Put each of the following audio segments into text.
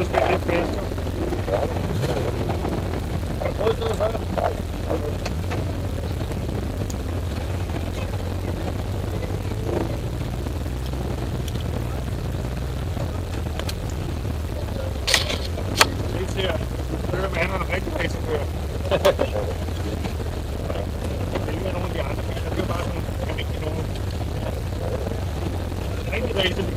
det skal lidt bedst. Har du prøvet det før? Nej. Det ser kører med, han er en rigtig racerkører. Det er nogle af de andre biler, det er bare sådan, jeg ikke nogen. Rigtig racerbil.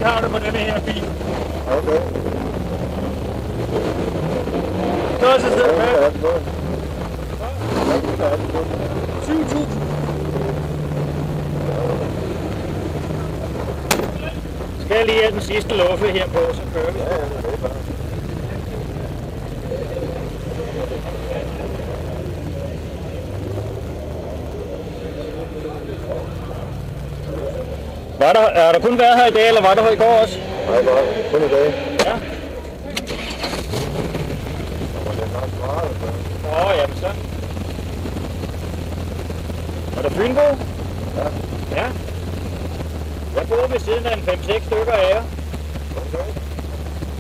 Har du på denne her bil? Okay. Det er også et sted med. 7.000. Skal jeg lige have den sidste luffe her på, så kører vi. Ja, det er bare. Har der kun været her i dag, eller var der her i går også? Nej, det var kun i dag. Ja. Nå, jamen så. Var der Fynbo? Ja. Ja. Jeg bor ved siden af en 5-6 stykker af jer. Okay.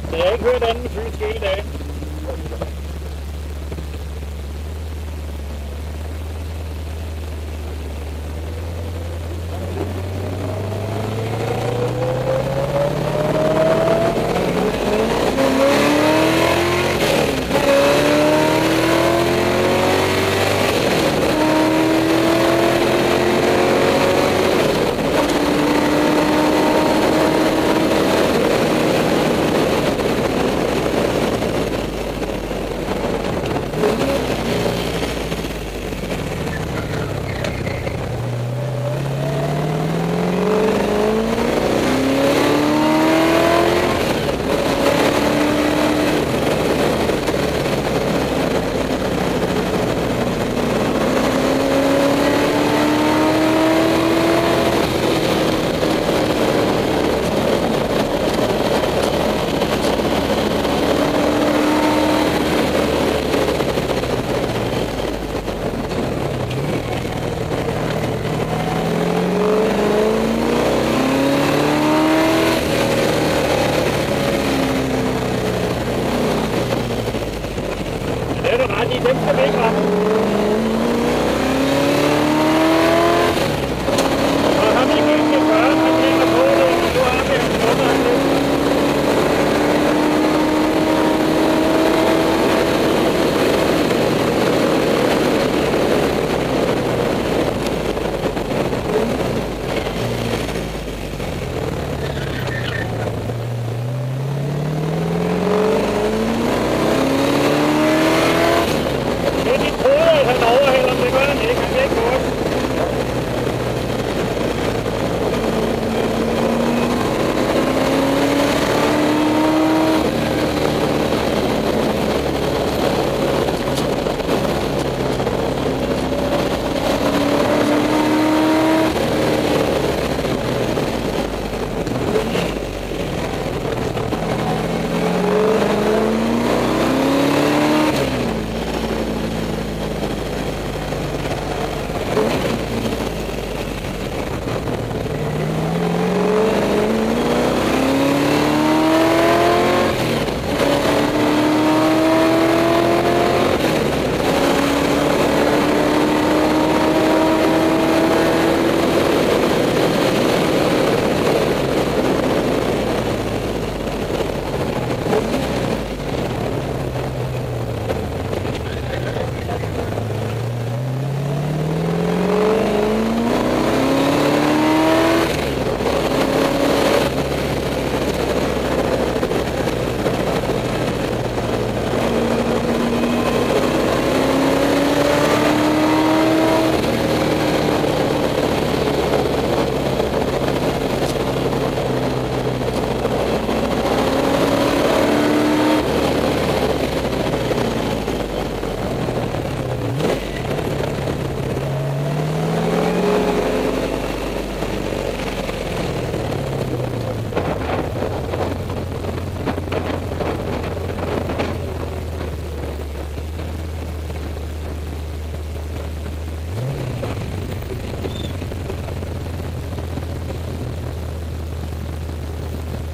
Så jeg har ikke hørt anden fynsk hele dagen.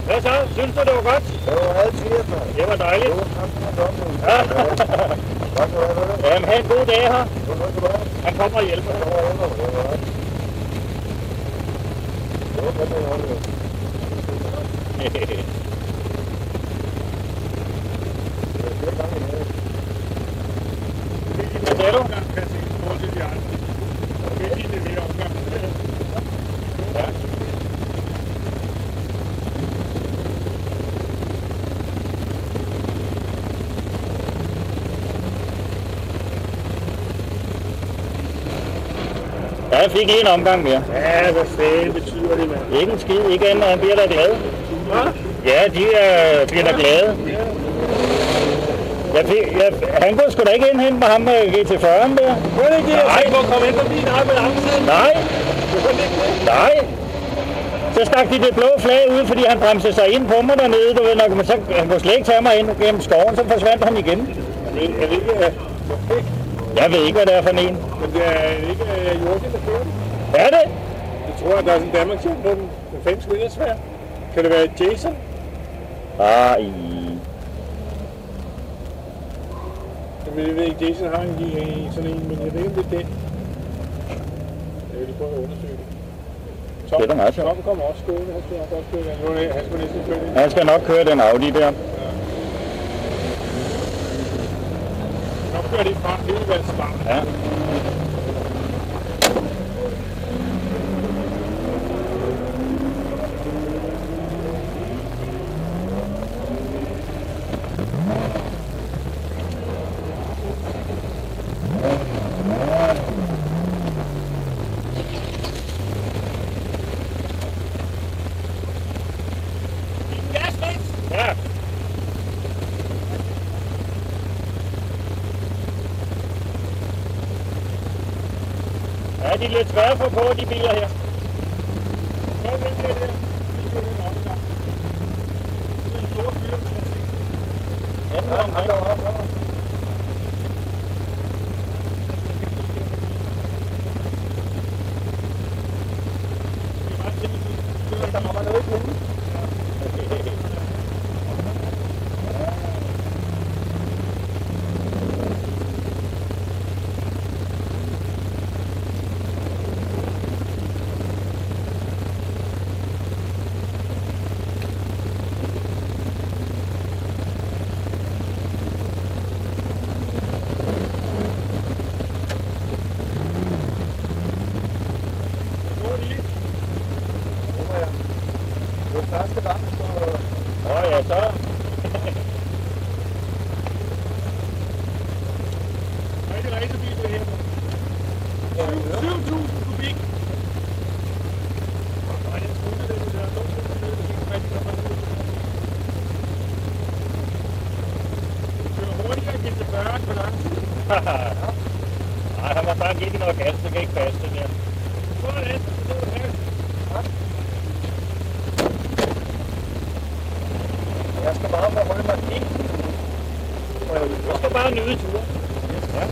Hvad så? Synes du, det var godt? Det var altid, mand. Det var dejligt. Det var kampen af dommen. Ja. Tak skal du have. Jamen, have en god dag her. Det var godt, du Han kommer og hjælper dig. Det var godt. Det var godt, det var godt. Hvad sagde du? Ja. Ja, jeg fik lige en omgang mere. Ja, hvad fanden betyder det, mand? Ikke en skid, ikke andet, han bliver da glad. Hvad? Ja, de bliver da glade. Han kunne sgu da ikke indhente med ham med GT40'en der. Kunne det ikke det? Nej. Jeg må komme ind forbi dig med langsiden. Nej, Kunne det ikke det? nej. Så stak de det blå flag ud, fordi han bremsede sig ind på mig dernede. Du ved nok, men så han kunne slet ikke tage mig ind gennem skoven, så forsvandt han igen. Er det ikke Jeg ved ikke, hvad det er for en. men det er ikke Joachim, der kører den? Er det? Jeg tror, at der er sådan en Danmark på den. Den fanden skulle det svær. Kan det være Jason? Ej. Jeg ved ikke, Jason har en sådan en, men jeg ved ikke, om det er den. Jeg vil lige prøve at undersøge det. Tom, Det er da meget sjovt. Tom kommer også gående. Han skulle nok også køre den. Han skulle næsten køre den. Han skal nok køre den Audi der. Nok køre det frem. Det vil være smart. Ja. Ja. Ja, de er lidt svære at få på, de biler her. Hvad er det der? Det er den opgang. Det er en stor fyr. Ja, så. Rigtig racerbil det her. 7.000 kubik. Og jeg troede, det ville være dumt, at det ikke rigtig var for det. Kører hurtigere end til 40 på lang tid. Nej, han må bare give det noget gas, det kan ikke passe det der. Hvor er det? Det er det her. Jeg skal bare forholde mig helt. Du skal bare nyde turen. Ja.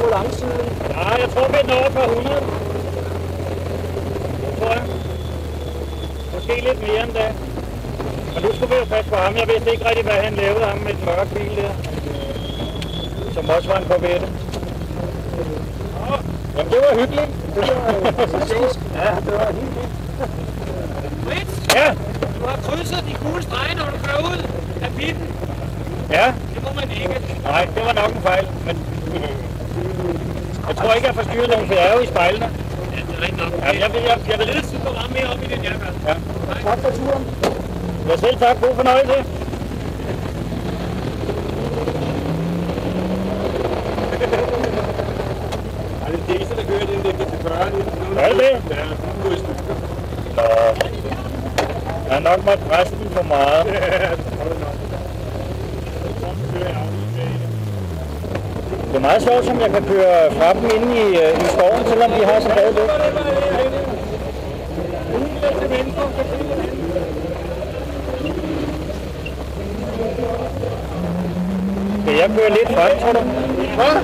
på langsiden. Ja, jeg tror, vi er nået på 100. Tror jeg. Måske lidt mere end det. Men nu skulle vi jo passe på ham. Jeg vidste ikke rigtig, hvad han lavede ham med den mørke bil der. Som også var en Corvette. Jamen, det var hyggeligt. Det var fantastisk. Ja, det var helt vildt. Fritz, ja, du har krydset de gule streger, når du kører ud af pitten. ja. Det må man ikke. Nej, det var nok en fejl. Men jeg tror ikke, jeg forstyrrer nogen, for jeg er jo i spejlene. Ja, det er rigtig nok. Jamen, jeg vil Ledelsen går meget mere op i det, jeg gør. Ja. Tak for turen. Ja, selv tak. God fornøjelse. Ej, det er Daisy, der kører den der GT40. Er det det? Ja, nu er det. Nå. Jeg har nok måtte presse den for meget. Ja, det er nok. Så kører jeg Audi med i det. Det er meget sjovt, som jeg kan køre fra dem inde i skoven, selvom de har så bad det. Skal jeg køre lidt frem, tror du? Hvad?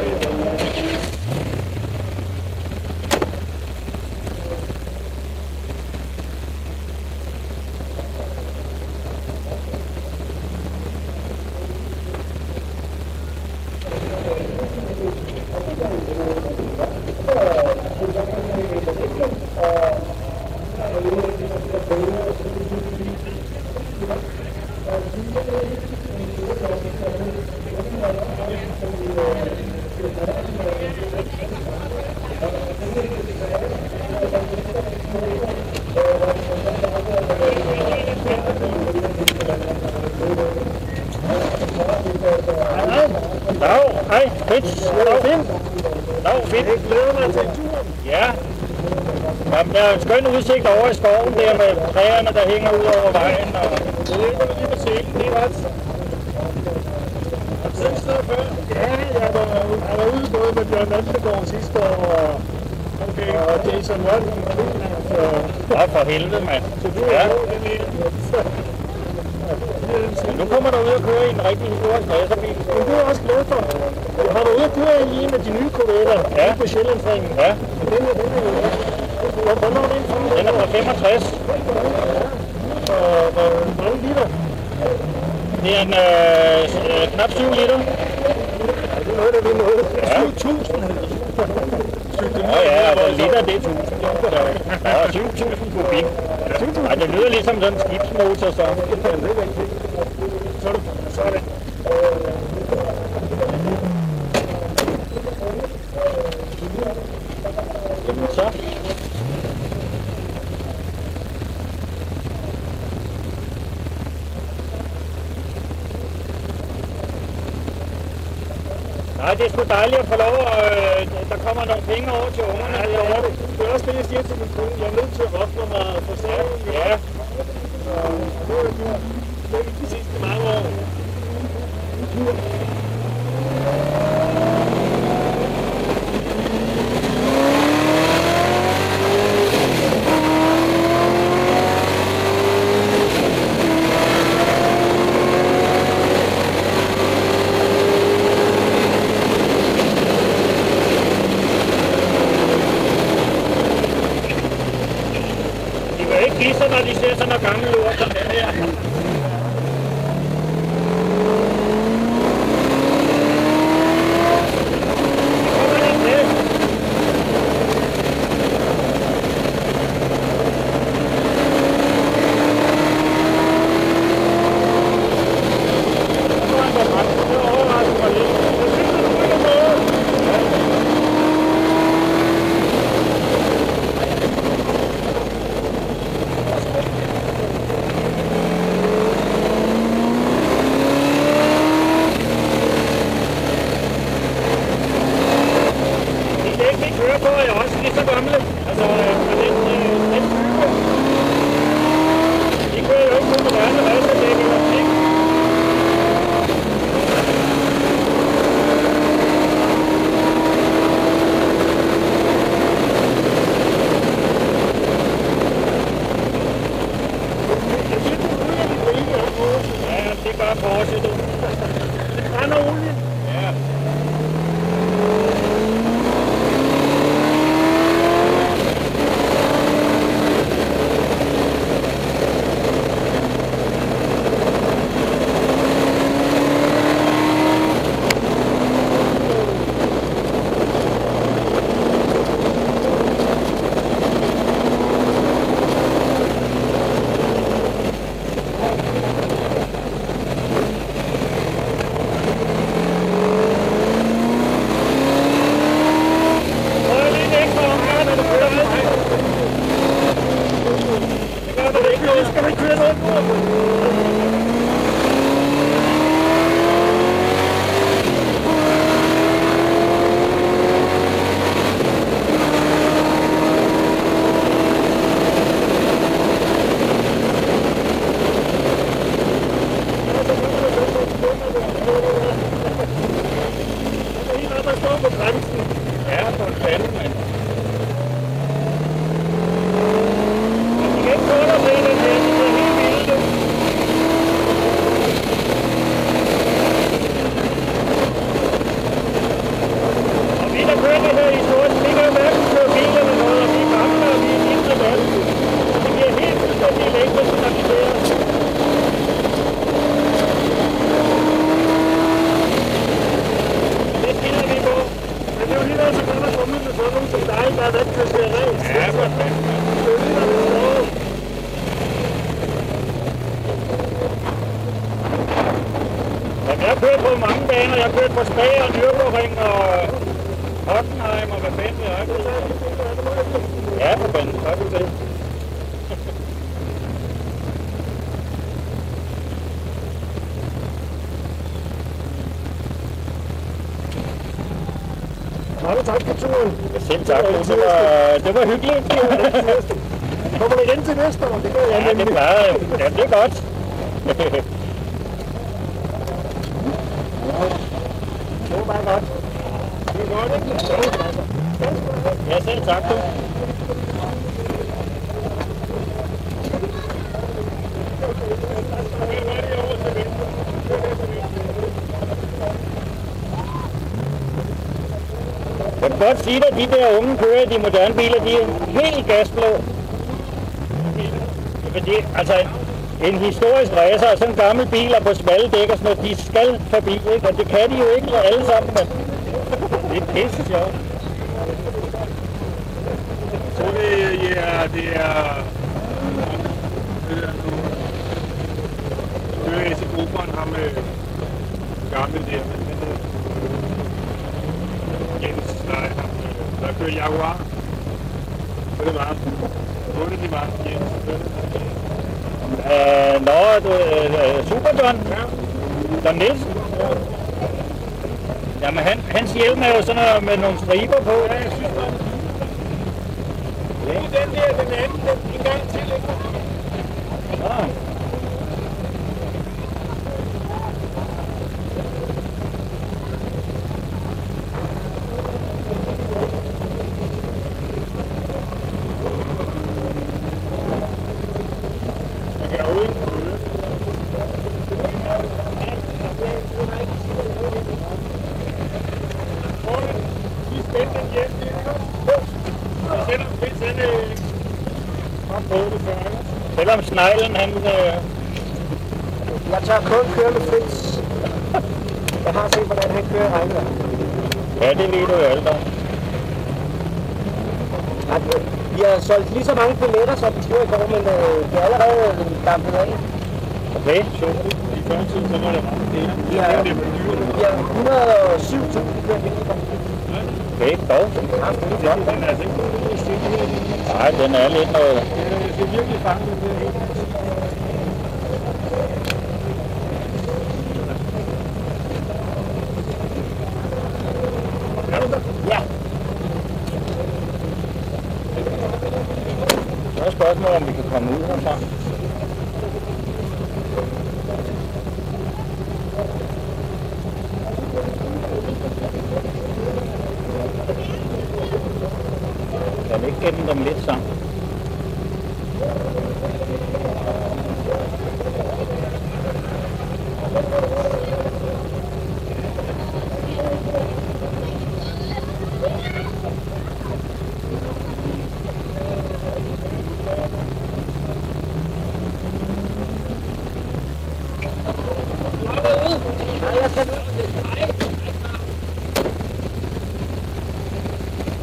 Dag, hej, Fritz. Dag, fint. Dag, fint. Jeg glæder mig til turen. Ja. Jamen, der er en skøn udsigt over i skoven der med træerne, der hænger ud over vejen. Og... Det ligger lige på scenen, det er ret. Har du selv stået før? Ja, jeg var ude både med Bjørn Nalbegård sidste år og Jason Watt. Nå, for helvede, mand. Ja. Men nu kommer der ud og køre i en rigtig historisk racerbil. Men det er jeg også glad for. Jeg har været ude at køre i en af de nye Corvetter Ja. på Sjællandsringen. Ja, Den er jo... Hvornår er den fra? den er fra 65. Hvor mange liter? Det er en knap 7 liter. Det er noget, der vil noget. Ja. 7.000. Åh ja, altså liter det er 1000. Ja, 7.000 kubik. Ej, det lyder ligesom sådan en skibsmotor, så. Sådan. Jamen så. Nej, det er sgu dejligt at få lov, og der kommer nogle penge over til ungerne. Ja, det er det. Det er også det, jeg siger til min kone. Jeg er nødt til at ofre mig for sagen. Ja, Det er jo ikke de sidste mange år. de vil ikke give sig, når de ser sådan noget gammel lort som den her. Porsche, du. Brænder olie. Ja. Jeg har kørt på mange baner. Jeg har kørt på Spa og Nürburgring og Hockenheim og hvad fanden jeg har kørt. Ja, for fanden. Tak for det. Mange tak for turen. Selv tak. Det var hyggeligt. Kommer du igen til næste år? Det gør jeg Ja, det nemlig. plejer jeg. Ja, det er godt. Det var bare godt. Det er godt, ikke? Ja, selv tak du. Jeg kan godt sige dig, at de der unge kører i de moderne biler, de er helt gasblå. Fordi, altså, en historisk racer og sådan en gammel bil er på smalle dæk og sådan noget, de skal forbi, ikke? Og det kan de jo ikke alle sammen, men det er pisse sjovt. Så det er... Det er kører til grupperen ham gamle der, men Jens, der kører Jaguar. Så er det meget. Så er det de meget, Jens. Super John? John Nielsen? Jamen hans hjelm er jo sådan noget med nogle striber på. Ja, jeg synes det. Det er den der, den anden, den en gang til, ikke? Ah. Selvom sneglen, han... Jeg tager kun køre med Fritz. Jeg har set, hvordan han kører regnvejr. Ja, det ved du jo alt om. Vi har solgt lige så mange billetter, som vi gjorde i går, men det er allerede dampet af. Okay. I før tid, så var det ret flere. Vi har 107.000 kørt i går. Okay, dog. Ja, det er flot. Den er altså ikke god i stedet. Nej, den er lidt noget... Det er virkelig fanget, det er. Ja. Så er spørgsmålet, om vi kan komme ud herfra. Kan vi ikke gemme dem lidt sammen?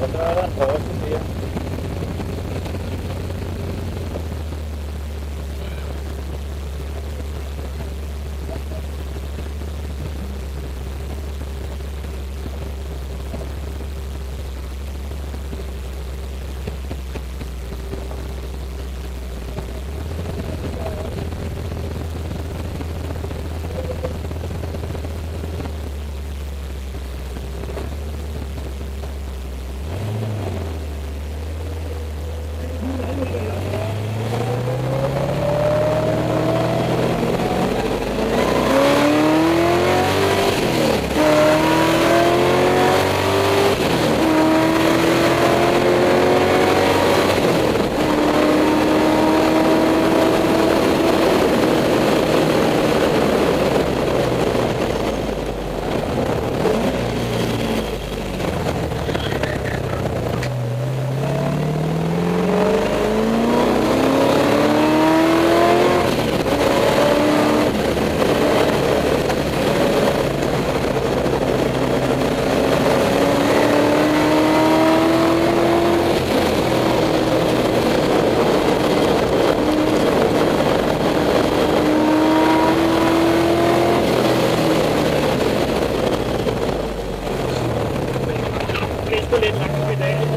Og så er der en Porsche her. sgu lidt langt pedal.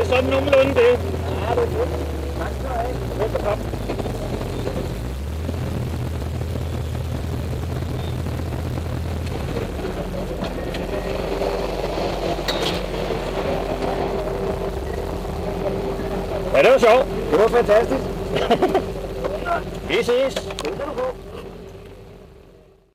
Sådan nogenlunde det. Ja, det er godt. Tak skal du have. Velbekomme. Ja, det var sjovt. Det var fantastisk. Vi ses. Det kan du få.